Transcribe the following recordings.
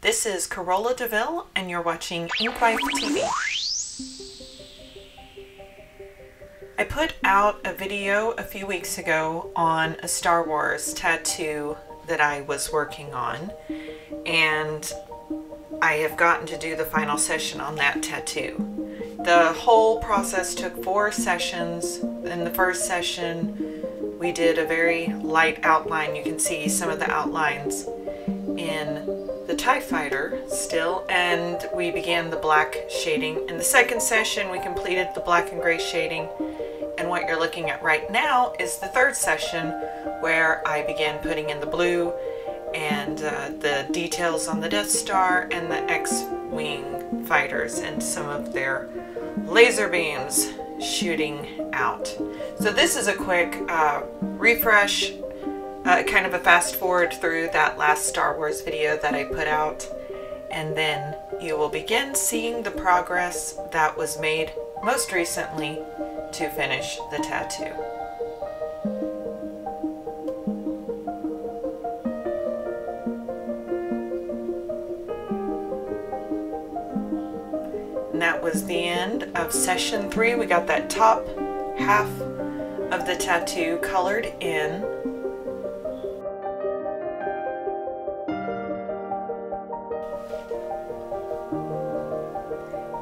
This is Carola DeVille, and you're watching Inkwife TV. I put out a video a few weeks ago on a Star Wars tattoo that I was working on, and I have gotten to do the final session on that tattoo. The whole process took 4 sessions. In the first session, we did a very light outline. You can see some of the outlines in the TIE Fighter still, and we began the black shading. In the second session, we completed the black and gray shading, and what you're looking at right now is the third session where I began putting in the blue and the details on the Death Star and the X-Wing fighters and some of their laser beams shooting out. So this is a quick refresh, kind of a fast forward through that last Star Wars video that I put out, and then you will begin seeing the progress that was made most recently to finish the tattoo. And that was the end of session 3. We got that top half of the tattoo colored in.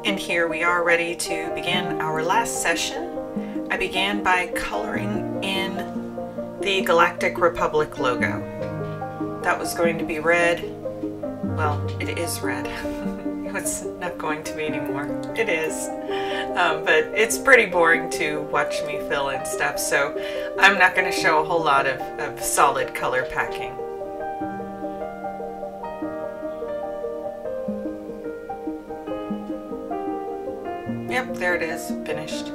And here we are ready to begin our last session. I began by coloring in the Galactic Republic logo. That was going to be red. Well, it is red. It's not going to be anymore. It is. But it's pretty boring to watch me fill in stuff, so I'm not going to show a whole lot of solid color packing. Yep, there it is, finished.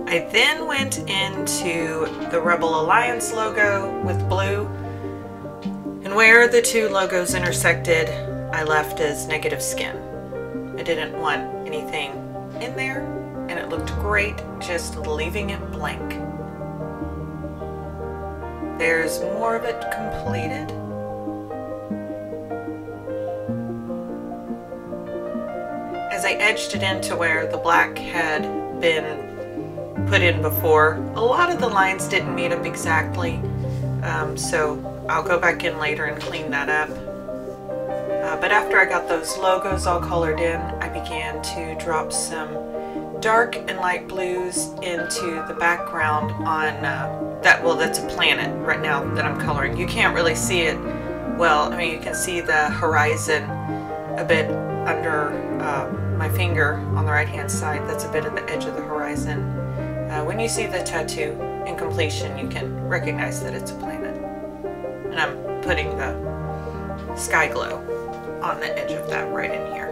I then went into the Rebel Alliance logo with blue, and where the two logos intersected, I left as negative skin. I didn't want anything in there, and it looked great just leaving it blank. There's more of it completed. As I edged it into where the black had been put in before, a lot of the lines didn't meet up exactly, so I'll go back in later and clean that up. But after I got those logos all colored in, I began to drop some dark and light blues into the background on that's a planet right now that I'm coloring. You can't really see it well. I mean, you can see the horizon a bit under my finger on the right hand side. That's a bit of the edge of the horizon. When you see the tattoo in completion, you can recognize that it's a planet. And I'm putting the sky glow on the edge of that right in here.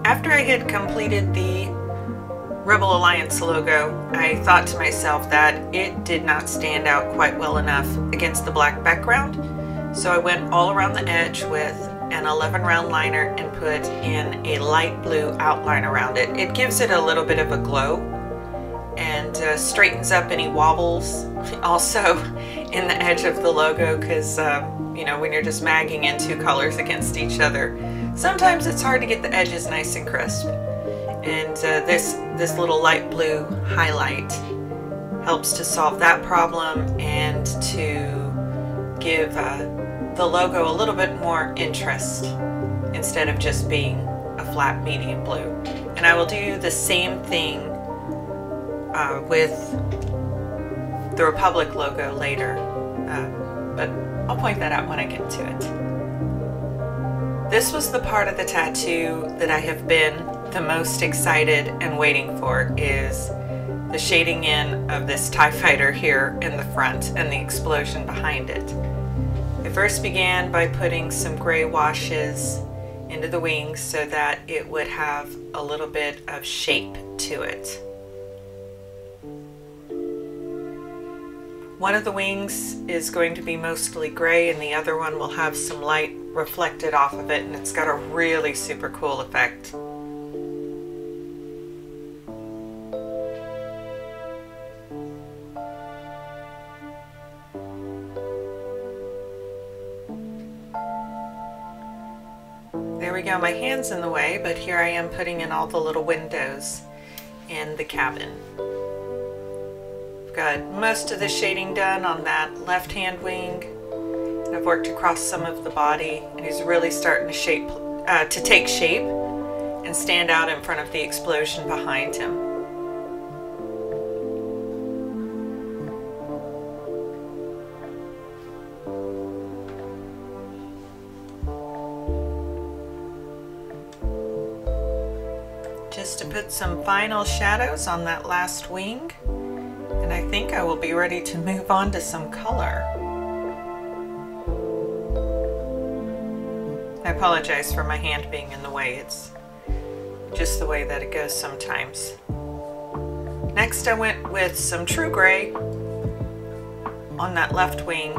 After I had completed the Rebel Alliance logo, I thought to myself that it did not stand out quite well enough against the black background. So I went all around the edge with an 11 round liner and put in a light blue outline around it. It gives it a little bit of a glow and straightens up any wobbles also in the edge of the logo, because you know, when you're just magging in 2 colors against each other, sometimes it's hard to get the edges nice and crisp. And this little light blue highlight helps to solve that problem and to give the logo a little bit more interest instead of just being a flat medium blue. And I will do the same thing with the Republic logo later, but I'll point that out when I get to it. This was the part of the tattoo that I have been the most excited and waiting for, is the shading in of this TIE Fighter here in the front and the explosion behind it. I first began by putting some gray washes into the wings so that it would have a little bit of shape to it. One of the wings is going to be mostly gray and the other one will have some light reflected off of it, and it's got a really super cool effect. There we go, my hand's in the way, but here I am putting in all the little windows in the cabin. I've got most of the shading done on that left-hand wing. And I've worked across some of the body, and he's really starting to take shape and stand out in front of the explosion behind him. Just to put some final shadows on that last wing, and I think I will be ready to move on to some color. I apologize for my hand being in the way. It's just the way that it goes sometimes. Next I went with some true gray on that left wing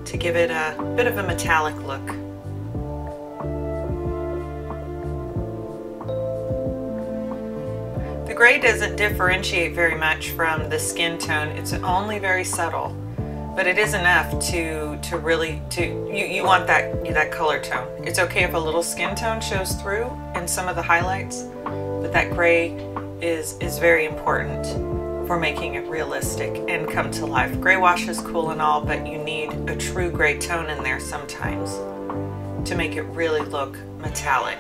to give it a bit of a metallic look. The gray doesn't differentiate very much from the skin tone. It's only very subtle, but it is enough to really, you want that color tone. It's okay if a little skin tone shows through in some of the highlights, but that gray is very important for making it realistic and come to life. Gray wash is cool and all, but you need a true gray tone in there sometimes to make it really look metallic.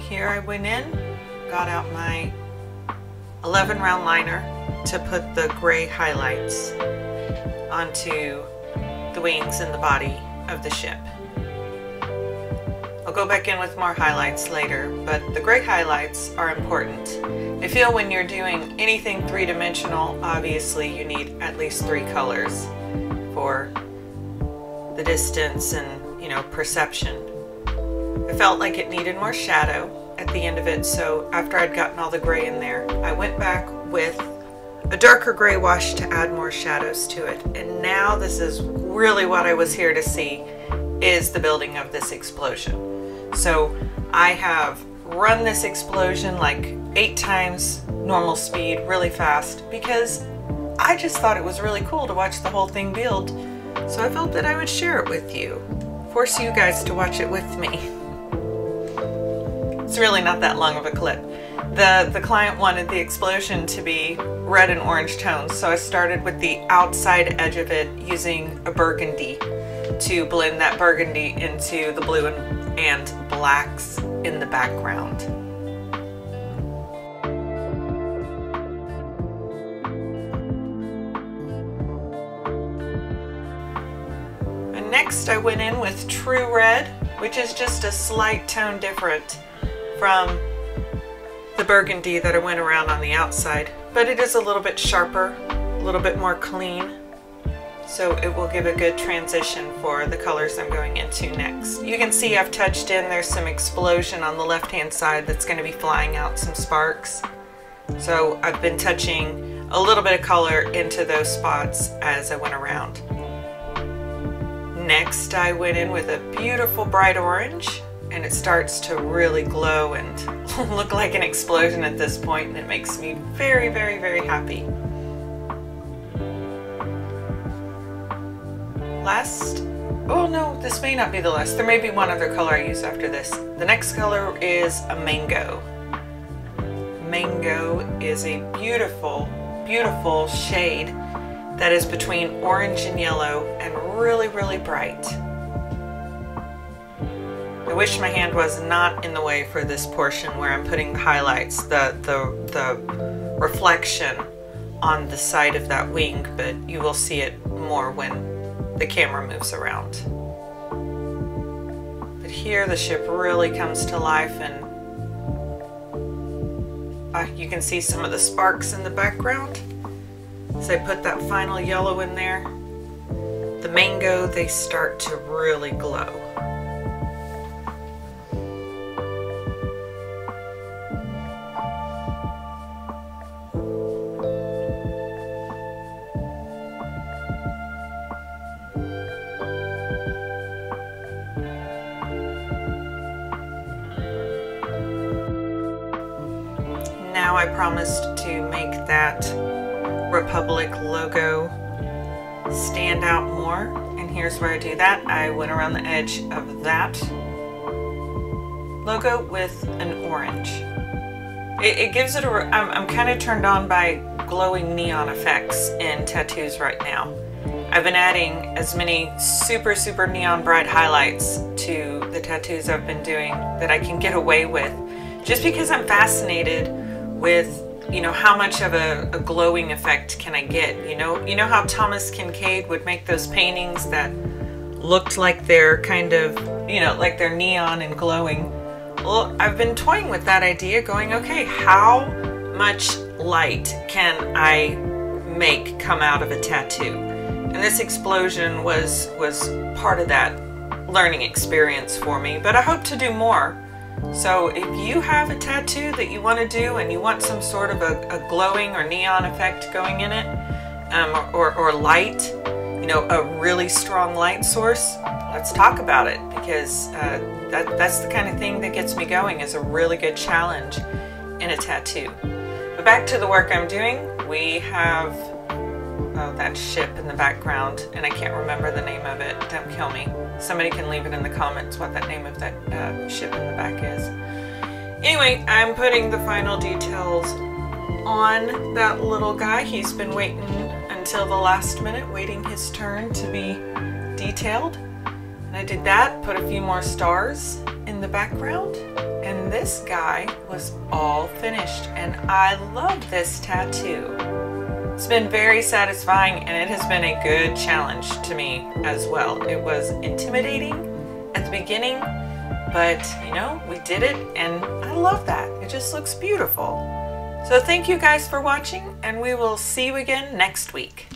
Here I went in, got out my 11 round liner to put the gray highlights onto the wings and the body of the ship. I'll go back in with more highlights later, but the gray highlights are important. I feel when you're doing anything three-dimensional, obviously you need at least 3 colors for the distance and, you know, perception. I felt like it needed more shadow at the end of it, so after I'd gotten all the gray in there, I went back with a darker gray wash to add more shadows to it. And now this is really what I was here to see, is the building of this explosion. So I have run this explosion like 8 times normal speed really fast because I just thought it was really cool to watch the whole thing build. So I felt that I would share it with you, force you guys to watch it with me. It's really not that long of a clip. The client wanted the explosion to be red and orange tones, so I started with the outside edge of it using a burgundy to blend that burgundy into the blue and blacks in the background. And next I went in with true red, which is just a slight tone different from the burgundy that I went around on the outside, but it is a little bit sharper, a little bit more clean, so it will give a good transition for the colors I'm going into next. You can see I've touched in, there's some explosion on the left hand side that's going to be flying out some sparks, so I've been touching a little bit of color into those spots as I went around. Next I went in with a beautiful bright orange, and it starts to really glow and look like an explosion at this point, and it makes me very, very, very happy. Last, oh no, this may not be the last. There may be one other color I use after this. The next color is a mango. Mango is a beautiful, beautiful shade that is between orange and yellow and really, really bright. I wish my hand was not in the way for this portion where I'm putting the highlights, the reflection on the side of that wing, but you will see it more when the camera moves around. But here the ship really comes to life, and you can see some of the sparks in the background. As I put that final yellow in there, the mango, they start to really glow. I promised to make that Republic logo stand out more, and here's where I do that. I went around the edge of that logo with an orange. It gives it a... I'm kind of turned on by glowing neon effects in tattoos right now. I've been adding as many super neon bright highlights to the tattoos I've been doing that I can get away with, just because I'm fascinated with, you know, how much of a glowing effect can I get. You know how Thomas Kincaid would make those paintings that looked like they're kind of, you know, like they're neon and glowing. Well, I've been toying with that idea, going, okay, how much light can I make come out of a tattoo? And this explosion was part of that learning experience for me, but I hope to do more. So if you have a tattoo that you want to do and you want some sort of a glowing or neon effect going in it, or light, you know, a really strong light source, let's talk about it, because that's the kind of thing that gets me going, is a really good challenge in a tattoo. But back to the work I'm doing. We have that ship in the background, and I can't remember the name of it. Don't kill me. Somebody can leave it in the comments what that name of that ship in the back is. Anyway, I'm putting the final details on that little guy. He's been waiting until the last minute, waiting his turn to be detailed. And I did that, put a few more stars in the background, and this guy was all finished, and I love this tattoo. It's been very satisfying, and it has been a good challenge to me as well. It was intimidating at the beginning, but you know, we did it, and I love that. It just looks beautiful. So thank you guys for watching, and we will see you again next week.